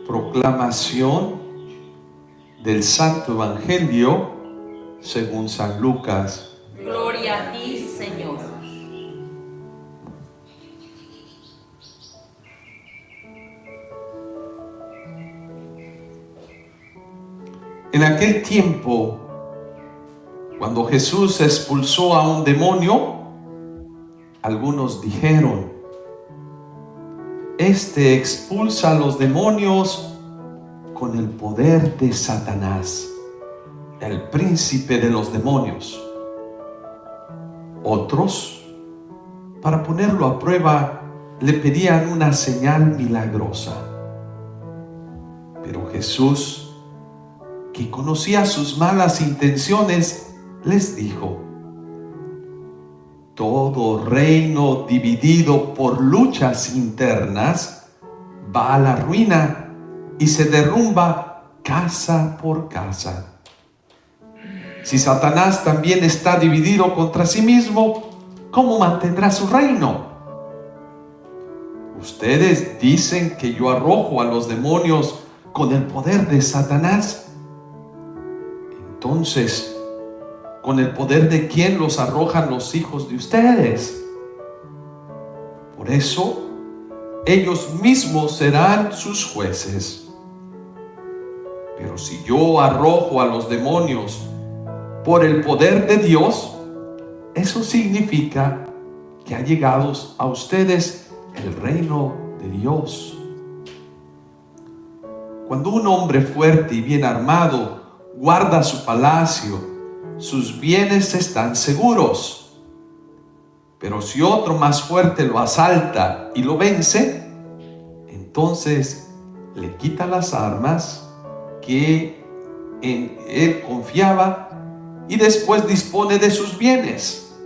Proclamación del Santo Evangelio según San Lucas. Gloria a ti, Señor. En aquel tiempo, cuando Jesús expulsó a un demonio, algunos dijeron: Este expulsa a los demonios con el poder de Satanás, el príncipe de los demonios. Otros, para ponerlo a prueba, le pedían una señal milagrosa. Pero Jesús, que conocía sus malas intenciones, les dijo: Todo reino dividido por luchas internas va a la ruina y se derrumba casa por casa. Si Satanás también está dividido contra sí mismo, ¿cómo mantendrá su reino? Ustedes dicen que yo arrojo a los demonios con el poder de Satanás. Entonces, ¿con el poder de quién los arrojan los hijos de ustedes? Por eso, ellos mismos serán sus jueces. Pero si yo arrojo a los demonios por el poder de Dios, eso significa que ha llegado a ustedes el reino de Dios. Cuando un hombre fuerte y bien armado guarda su palacio, sus bienes están seguros. Pero si otro más fuerte lo asalta y lo vence, entonces le quita las armas que en él confiaba y después dispone de sus bienes.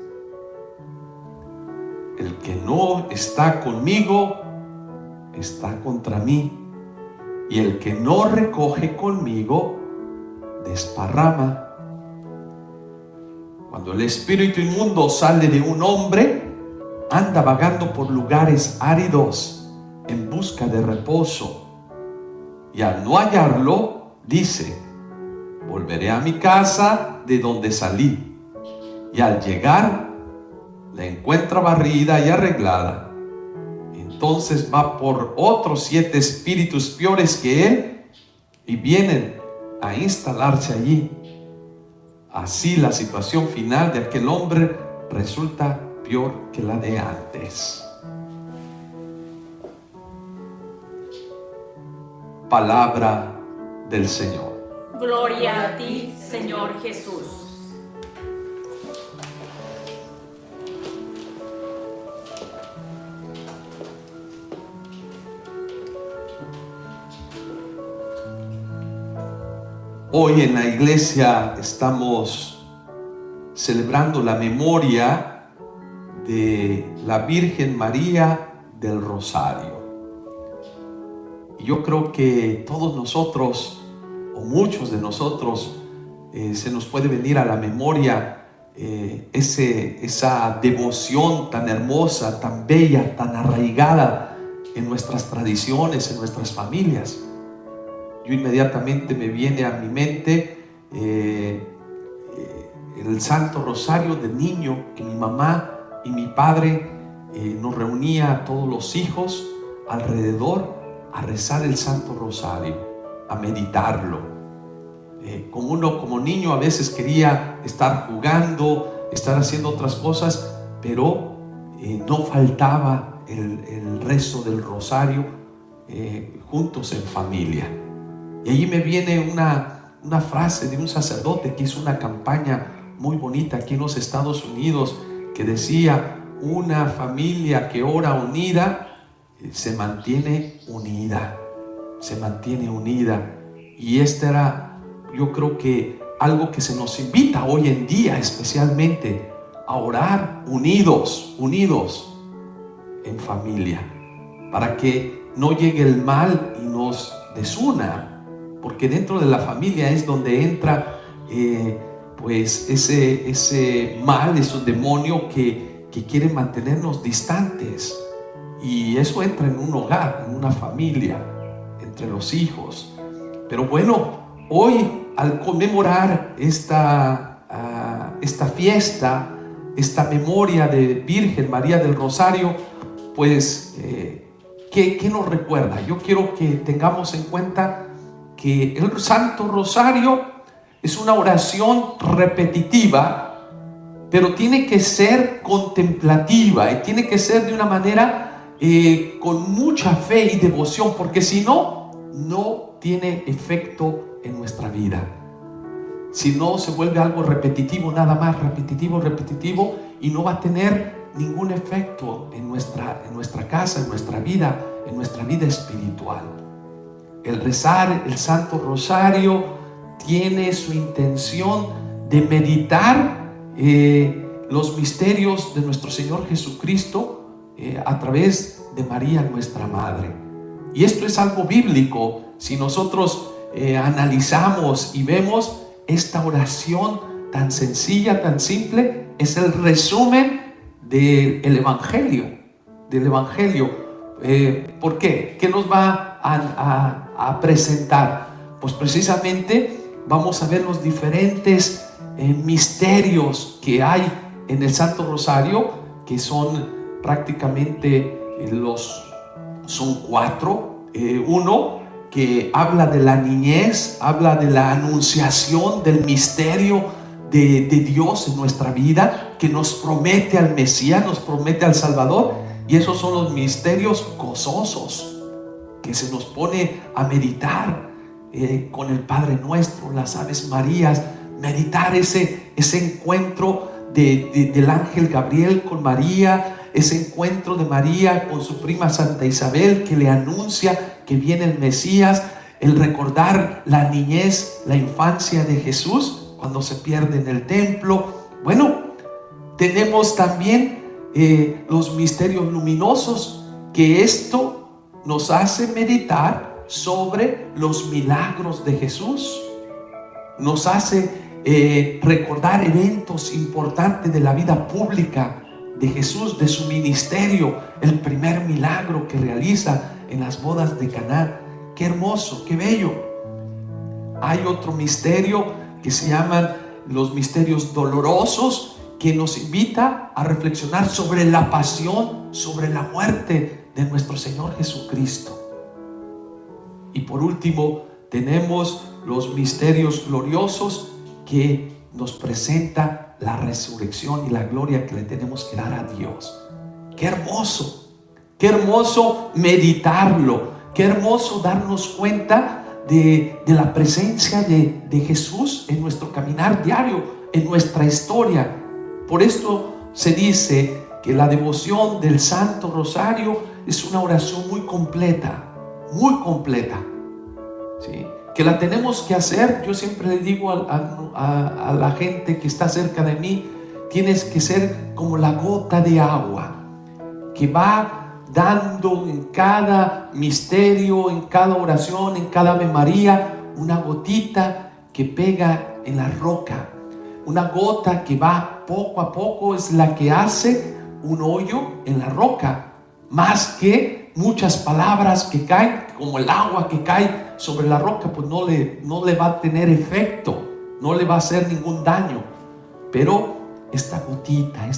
El que no está conmigo está contra mí, y el que no recoge conmigo desparrama. Cuando el espíritu inmundo sale de un hombre, anda vagando por lugares áridos en busca de reposo, y al no hallarlo, dice: volveré a mi casa de donde salí. Y al llegar, la encuentra barrida y arreglada. Entonces va por otros 7 espíritus peores que él y vienen a instalarse allí. Así la situación final de aquel hombre resulta peor que la de antes. Palabra del Señor. Gloria a ti, Señor Jesús. Hoy en la iglesia estamos celebrando la memoria de la Virgen María del Rosario. Y yo creo que todos nosotros, o muchos de nosotros, se nos puede venir a la memoria esa devoción tan hermosa, tan bella, tan arraigada en nuestras tradiciones, en nuestras familias. Yo inmediatamente me viene a mi mente el Santo Rosario de niño, que mi mamá y mi padre nos reunía a todos los hijos alrededor a rezar el Santo Rosario, a meditarlo. Como uno como niño a veces quería estar jugando, estar haciendo otras cosas, pero no faltaba el rezo del Rosario juntos en familia. Y allí me viene una frase de un sacerdote que hizo una campaña muy bonita aquí en los Estados Unidos, que decía: una familia que ora unida se mantiene unida, se mantiene unida. Y este era, yo creo que algo que se nos invita hoy en día especialmente, a orar unidos en familia, para que no llegue el mal y nos desuna. Porque dentro de la familia es donde entra pues ese mal, esos demonios que quieren mantenernos distantes. Y eso entra en un hogar, en una familia. entre los hijos. Pero bueno, hoy al conmemorar esta fiesta, esta memoria de Virgen María del Rosario, pues ¿qué nos recuerda? Yo quiero que tengamos en cuenta que el Santo Rosario es una oración repetitiva, pero tiene que ser contemplativa y tiene que ser de una manera con mucha fe y devoción, porque si no, no tiene efecto en nuestra vida. Si no, se vuelve algo repetitivo, nada más repetitivo, y no va a tener ningún efecto en nuestra casa, en nuestra vida espiritual. El rezar el Santo Rosario tiene su intención de meditar los misterios de nuestro Señor Jesucristo a través de María, nuestra Madre. Y esto es algo bíblico. Si nosotros analizamos y vemos esta oración tan sencilla, tan simple, es el resumen del Evangelio. ¿Por qué? ¿Qué nos va a presentar? Pues precisamente vamos a ver los diferentes misterios que hay en el Santo Rosario, que son prácticamente son 4. Uno que habla de la niñez, habla de la anunciación del misterio de Dios en nuestra vida, que nos promete al Mesías, nos promete al Salvador, y esos son los misterios gozosos que se nos pone a meditar con el Padre Nuestro, las Aves Marías, meditar ese encuentro del ángel Gabriel con María, ese encuentro de María con su prima Santa Isabel, que le anuncia que viene el Mesías, el recordar la niñez, la infancia de Jesús cuando se pierde en el templo. Bueno, tenemos también los misterios luminosos, que esto nos hace meditar sobre los milagros de Jesús, nos hace recordar eventos importantes de la vida pública de Jesús, de su ministerio, el primer milagro que realiza en las bodas de Caná. Qué hermoso, qué bello. Hay otro misterio que se llaman los misterios dolorosos, que nos invita a reflexionar sobre la pasión, sobre la muerte de nuestro Señor Jesucristo. Y por último, tenemos los misterios gloriosos, que nos presenta la resurrección y la gloria que le tenemos que dar a Dios. Qué hermoso meditarlo, qué hermoso darnos cuenta de la presencia de Jesús en nuestro caminar diario, en nuestra historia. Por esto se dice que la devoción del Santo Rosario es una oración muy completa, ¿sí? Que la tenemos que hacer. Yo siempre le digo a la gente que está cerca de mí, tienes que ser como la gota de agua que va dando en cada misterio, en cada oración, en cada Ave María, una gotita que pega en la roca. Una gota que va poco a poco es la que hace un hoyo en la roca, más que muchas palabras que caen, como el agua que cae sobre la roca, pues no le va a tener efecto, no le va a hacer ningún daño. Pero esta gotita,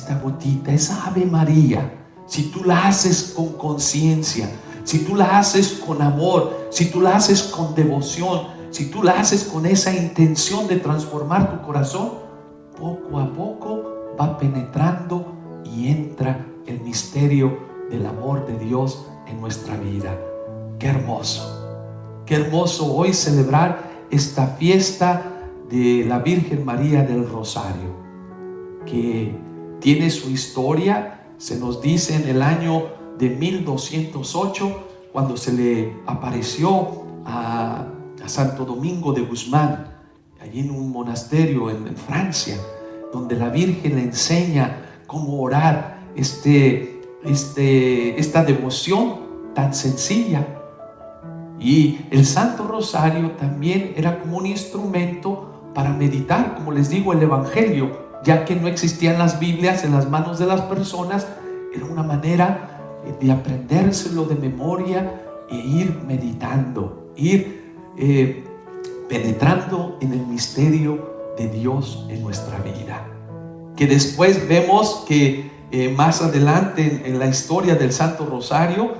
esa Ave María, si tú la haces con conciencia, si tú la haces con amor, si tú la haces con devoción, si tú la haces con esa intención de transformar tu corazón, poco a poco va penetrando y entra el misterio del amor de Dios en nuestra vida. Qué hermoso hoy celebrar esta fiesta de la Virgen María del Rosario, que tiene su historia. Se nos dice en el año de 1208, cuando se le apareció a Santo Domingo de Guzmán, allí en un monasterio en Francia, donde la Virgen le enseña cómo orar esta devoción tan sencilla. Y el Santo Rosario también era como un instrumento para meditar, como les digo, el Evangelio, ya que no existían las Biblias en las manos de las personas. Era una manera de aprendérselo de memoria e ir meditando. ir penetrando en el misterio de Dios en nuestra vida. Que después vemos que más adelante en la historia del Santo Rosario,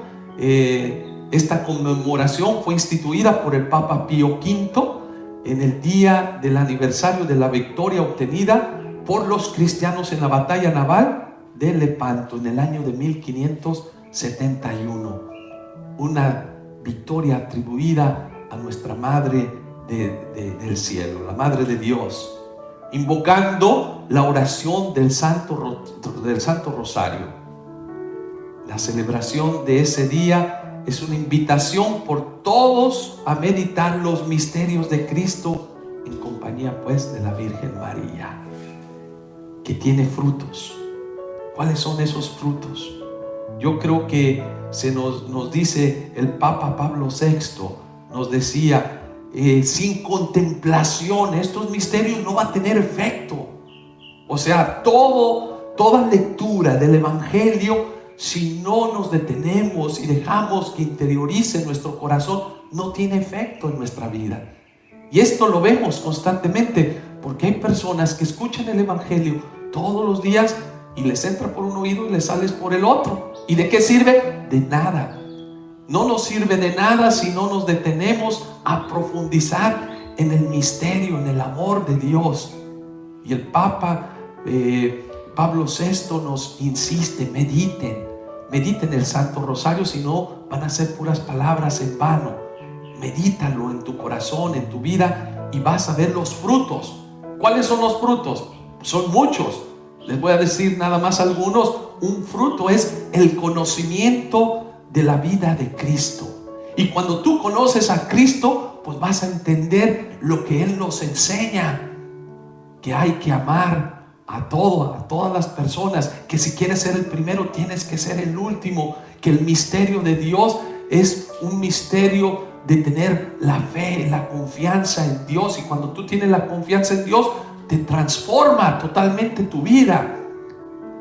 esta conmemoración fue instituida por el Papa Pío V en el día del aniversario de la victoria obtenida por los cristianos en la batalla naval de Lepanto en el año de 1571. Una victoria atribuida a nuestra Madre del cielo, la Madre de Dios, invocando la oración del Santo Rosario. La celebración de ese día es una invitación por todos a meditar los misterios de Cristo en compañía pues de la Virgen María, que tiene frutos. ¿Cuáles son esos frutos? Yo creo que nos dice el Papa Pablo VI, nos decía, sin contemplación estos misterios no va a tener efecto. O sea, toda lectura del Evangelio, si no nos detenemos y dejamos que interiorice nuestro corazón, no tiene efecto en nuestra vida. Y esto lo vemos constantemente, porque hay personas que escuchan el Evangelio todos los días y les entra por un oído y les sale por el otro. ¿Y de qué sirve? De nada. No nos sirve de nada si no nos detenemos a profundizar en el misterio, en el amor de Dios. Y el Papa Pablo VI nos insiste: mediten el Santo Rosario, si no van a ser puras palabras en vano. Medítalo en tu corazón, en tu vida, y vas a ver los frutos. ¿Cuáles son los frutos? Son muchos. Les voy a decir nada más algunos. Un fruto es el conocimiento de la vida de Cristo. Y cuando tú conoces a Cristo, pues vas a entender lo que Él nos enseña, que hay que amar a todas las personas, que si quieres ser el primero tienes que ser el último, que el misterio de Dios es un misterio de tener la fe, la confianza en Dios, y cuando tú tienes la confianza en Dios, te transforma totalmente tu vida.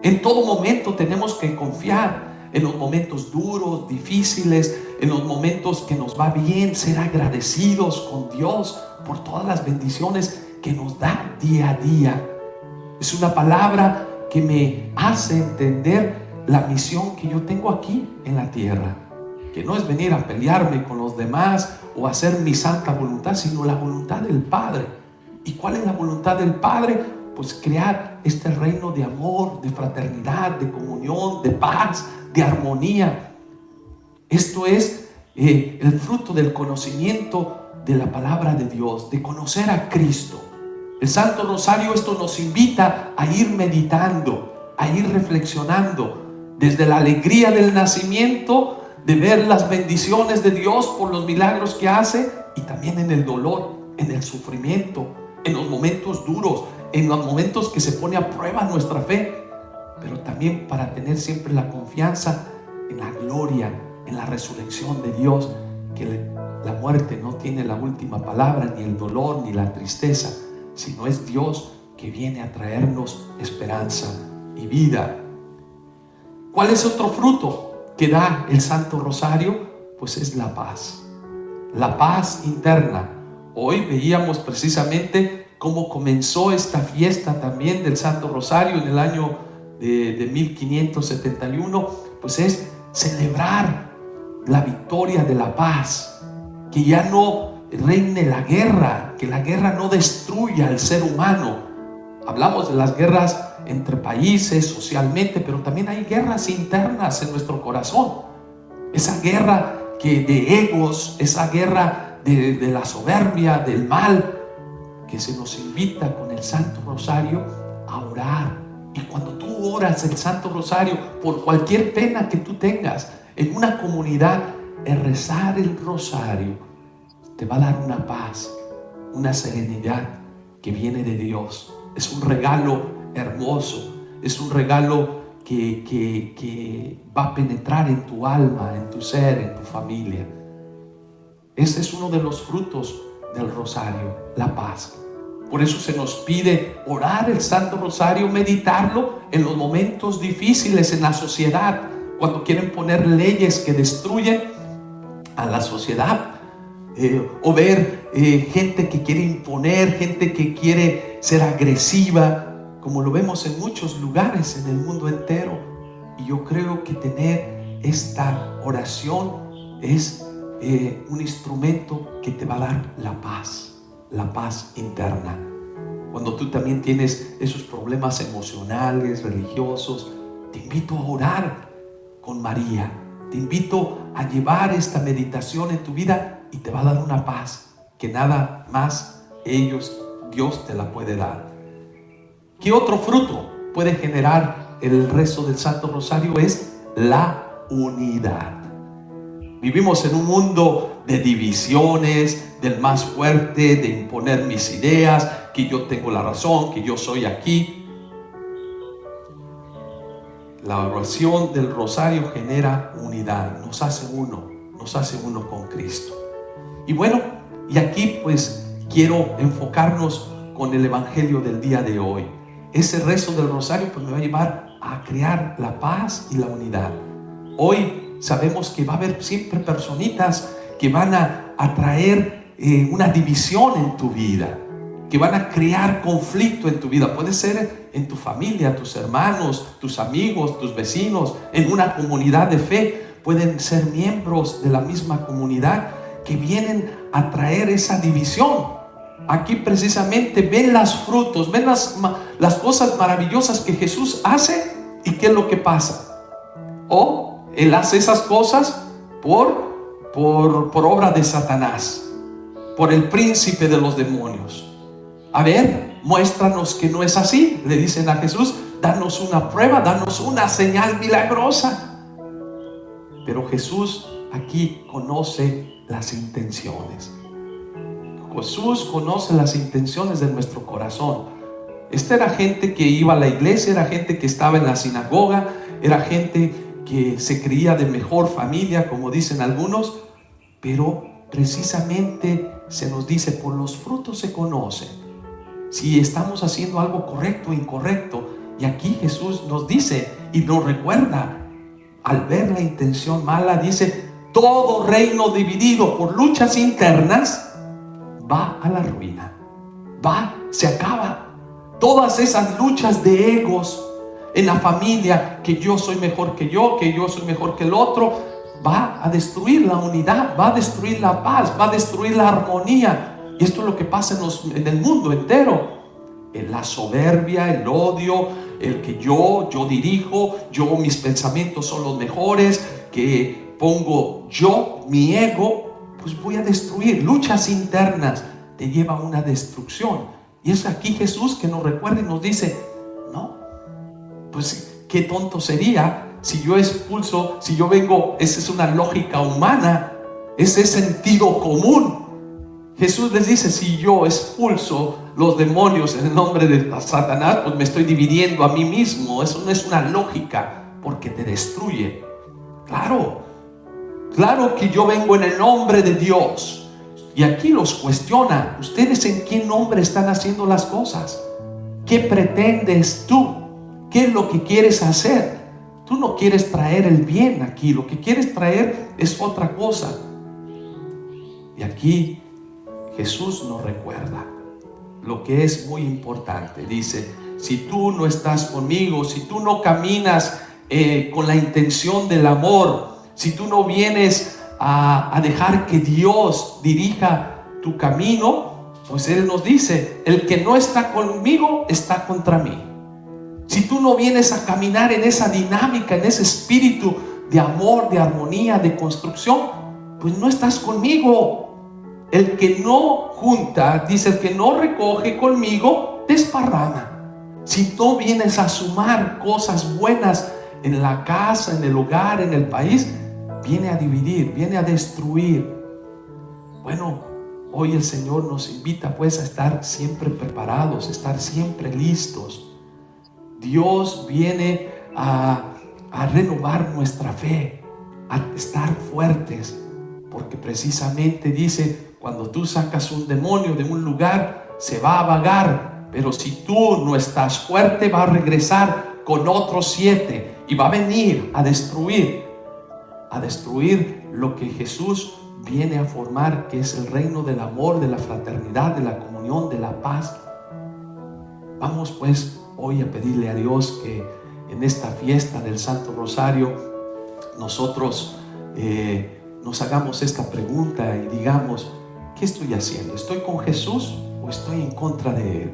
En todo momento tenemos que confiar, en los momentos duros, difíciles, en los momentos que nos va bien, ser agradecidos con Dios por todas las bendiciones que nos da día a día. Es una palabra que me hace entender la misión que yo tengo aquí en la tierra, que no es venir a pelearme con los demás o hacer mi santa voluntad, sino la voluntad del Padre. ¿Y cuál es la voluntad del Padre? Pues crear este reino de amor, de fraternidad, de comunión, de paz, de armonía. Esto es el fruto del conocimiento de la palabra de Dios, de conocer a Cristo. El Santo Rosario, esto nos invita a ir meditando, a ir reflexionando, desde la alegría del nacimiento, de ver las bendiciones de Dios por los milagros que hace, y también en el dolor, en el sufrimiento, en los momentos duros, en los momentos que se pone a prueba nuestra fe, pero también para tener siempre la confianza en la gloria, en la resurrección de Dios, que la muerte no tiene la última palabra, ni el dolor, ni la tristeza, sino es Dios que viene a traernos esperanza y vida. ¿Cuál es otro fruto que da el Santo Rosario? Pues es la paz interna. Hoy veíamos precisamente cómo comenzó esta fiesta también del Santo Rosario en el año de 1571, pues es celebrar la victoria de la paz, que ya no reine la guerra, que la guerra no destruya al ser humano. Hablamos de las guerras entre países, socialmente, pero también hay guerras internas en nuestro corazón. Esa guerra de egos, esa guerra de la soberbia, del mal, que se nos invita con el Santo Rosario a orar. Y cuando tú oras el Santo Rosario por cualquier pena que tú tengas en una comunidad, el rezar el Rosario te va a dar una paz, una serenidad que viene de Dios. Es un regalo hermoso, es un regalo que va a penetrar en tu alma, en tu ser, en tu familia. Ese es uno de los frutos del Rosario, la paz. Por eso se nos pide orar el Santo Rosario, meditarlo en los momentos difíciles en la sociedad, cuando quieren poner leyes que destruyen a la sociedad. o ver gente que quiere imponer, gente que quiere ser agresiva, como lo vemos en muchos lugares en el mundo entero. Y yo creo que tener esta oración es un instrumento que te va a dar la paz interna. Cuando tú también tienes esos problemas emocionales, religiosos, te invito a orar con María. Te invito a llevar esta meditación en tu vida y te va a dar una paz que nada más Dios te la puede dar. ¿Qué otro fruto puede generar el rezo del Santo Rosario? Es la unidad. Vivimos en un mundo de divisiones, del más fuerte, de imponer mis ideas, que yo tengo la razón, que yo soy aquí. La oración del Rosario genera unidad, nos hace uno con Cristo. Y bueno, y aquí pues quiero enfocarnos con el Evangelio del día de hoy. Ese rezo del Rosario pues me va a llevar a crear la paz y la unidad. Hoy sabemos que va a haber siempre personitas que van a traer una división en tu vida, que van a crear conflicto en tu vida. Puede ser en tu familia, tus hermanos, tus amigos, tus vecinos, en una comunidad de fe. Pueden ser miembros de la misma comunidad que vienen a traer esa división. Aquí precisamente ven los frutos, ven las cosas maravillosas que Jesús hace. ¿Y qué es lo que pasa? Él hace esas cosas por obra de Satanás, por el príncipe de los demonios. A ver, muéstranos que no es así. Le dicen a Jesús, danos una prueba, danos una señal milagrosa. Pero Jesús aquí conoce las intenciones. Jesús conoce las intenciones de nuestro corazón. Esta era gente que iba a la iglesia, era gente que estaba en la sinagoga, era gente que se creía de mejor familia, como dicen algunos, pero precisamente se nos dice, por los frutos se conocen si estamos haciendo algo correcto o incorrecto. Y aquí Jesús nos dice y nos recuerda, al ver la intención mala, dice, todo reino dividido por luchas internas va a la ruina, se acaba. Todas esas luchas de egos en la familia, que yo soy mejor que yo soy mejor que el otro, va a destruir la unidad, va a destruir la paz, va a destruir la armonía. Y esto es lo que pasa en el mundo entero. La soberbia, el odio, el que yo dirijo, mis pensamientos son los mejores, que pongo mi ego, pues voy a destruir. Luchas internas te lleva a una destrucción. Y es aquí Jesús que nos recuerda y nos dice, no, pues qué tonto sería si yo expulso, si yo vengo. Esa es una lógica humana, ese es sentido común. Jesús les dice, si yo expulso los demonios en el nombre de Satanás, pues me estoy dividiendo a mí mismo. Eso no es una lógica, porque te destruye. Claro que yo vengo en el nombre de Dios. Y aquí los cuestiona, ¿ustedes en qué nombre están haciendo las cosas? ¿Qué pretendes tú? ¿Qué es lo que quieres hacer? Tú no quieres traer el bien aquí, lo que quieres traer es otra cosa. Y aquí Jesús nos recuerda lo que es muy importante. Dice, si tú no estás conmigo, si tú no caminas con la intención del amor, si tú no vienes a dejar que Dios dirija tu camino, pues Él nos dice, el que no está conmigo está contra mí. Si tú no vienes a caminar en esa dinámica, en ese espíritu de amor, de armonía, de construcción, pues no estás conmigo. El que no junta, dice, el que no recoge conmigo, desparrama. Si tú vienes a sumar cosas buenas en la casa, en el hogar, en el país, viene a dividir, viene a destruir. Bueno, hoy el Señor nos invita pues a estar siempre preparados, estar siempre listos. Dios viene a renovar nuestra fe, a estar fuertes, porque precisamente dice, cuando tú sacas un demonio de un lugar, se va a vagar, pero si tú no estás fuerte, va a regresar con otros 7 y va a venir a destruir. a destruir lo que Jesús viene a formar, que es el reino del amor, de la fraternidad, de la comunión, de la paz. Vamos pues hoy a pedirle a Dios que en esta fiesta del Santo Rosario nosotros nos hagamos esta pregunta y digamos: ¿qué estoy haciendo? ¿Estoy con Jesús o estoy en contra de Él?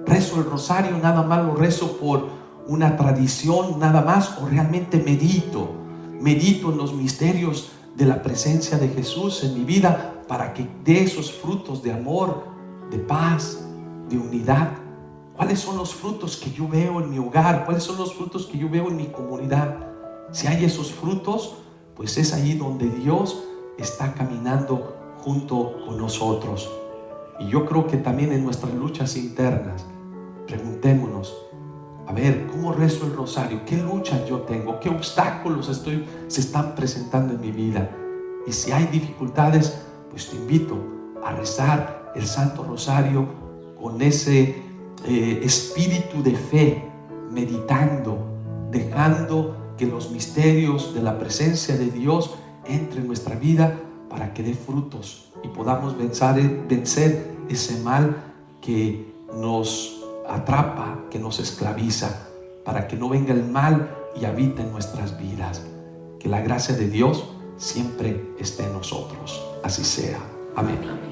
¿Rezo el rosario nada más lo rezo por una tradición nada más, o realmente medito en los misterios de la presencia de Jesús en mi vida para que dé esos frutos de amor, de paz, de unidad? ¿Cuáles son los frutos que yo veo en mi hogar? ¿Cuáles son los frutos que yo veo en mi comunidad? Si hay esos frutos, pues es ahí donde Dios está caminando junto con nosotros. Y yo creo que también en nuestras luchas internas, preguntémonos: a ver, ¿cómo rezo el rosario? ¿Qué luchas yo tengo? ¿Qué obstáculos se están presentando en mi vida? Y si hay dificultades, pues te invito a rezar el Santo Rosario con ese espíritu de fe, meditando, dejando que los misterios de la presencia de Dios entren en nuestra vida para que dé frutos y podamos vencer ese mal que nos atrapa, que nos esclaviza, para que no venga el mal y habite en nuestras vidas. Que la gracia de Dios siempre esté en nosotros. Así sea. Amén.